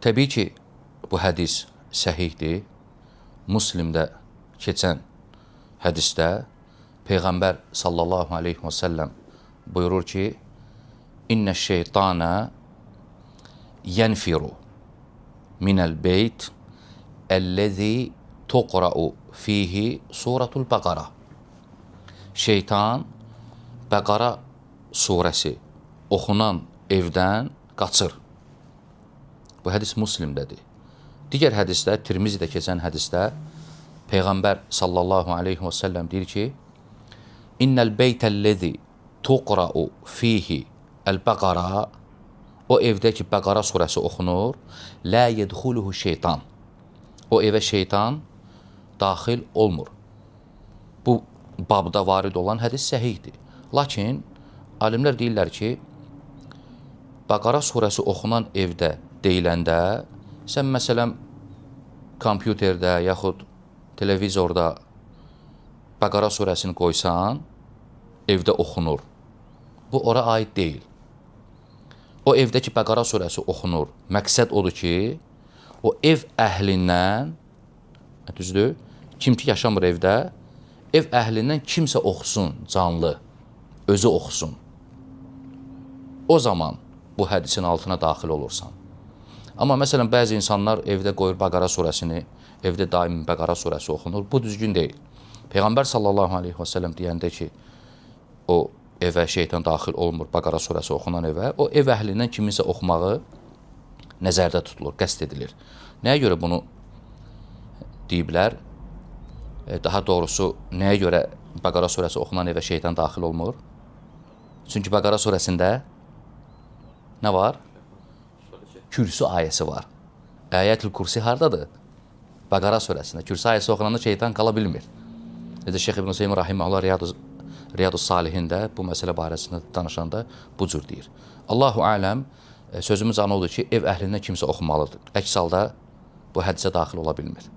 Təbii ki, bu hədis səhihdir. Müslimdə keçən hədisdə Peyğəmbər sallallahu aleyhi və səlləm buyurur ki, İnnə şeytana yənfiru minəl beyt əlləzi tuqra'u fihi suratul Bəqara. Şeytan Bəqara surəsi oxunan evdən qaçır. Bu hədis Müslimdədir. Digər hədisdə, Tirmizidə keçən hədisdə Peyğəmbər sallallahu aleyhi və səlləm deyir ki, İnnəl beytəlləzi tuqra'u fihi əl-Bəqara, o evdə ki, Bəqara surəsi oxunur, lə yədxuluhu şeytan, o evə şeytan daxil olmur. Bu babda varid olan hədis səhihdir. Lakin alimlər deyirlər ki, Bəqara surəsi oxunan evdə deyiləndə, sən məsələn kompüterdə yaxud televizorda Bəqara surəsini qoysan, evdə oxunur. Bu ora aid deyil. O evdə ki, Bəqara surəsi oxunur, məqsəd odur ki, o ev əhlindən, düzdür, kim ki yaşamır evdə, ev əhlindən kimsə oxusun, canlı, özü oxusun. O zaman bu hədisin altına daxil olursan. Amma məsələn, bəzi insanlar evdə qoyur Bəqara surəsini, evdə daimi Bəqara surəsi oxunur. Bu düzgün deyil. Peyğəmbər sallallahu aleyhi və səlləm deyəndə ki, o evə şeytan daxil olmur, Bəqara surəsi oxunan evə, o ev əhlindən kiminsə oxumağı nəzərdə tutulur, qəsd edilir. Nəyə görə bunu deyiblər? Daha doğrusu, nəyə görə Bəqara surəsi oxunan evə şeytan daxil olmur? Çünki Bəqara surəsində nə var? Kürsü ayəsi var. Əyətül Kürsi hardadır? Bəqara surəsində. Kürsü ayəsi oxunanda şeytan qala bilmir. Necə Şeyx İbn Hüseyn rahimehullah Riyadus Salihində bu məsələ barəsində danışanda bu cür deyir. Allahu aləm, sözümüz ana odur ki, ev əhlindən kimsə oxumalıdır. Əks halda bu hədisə daxil ola bilmir.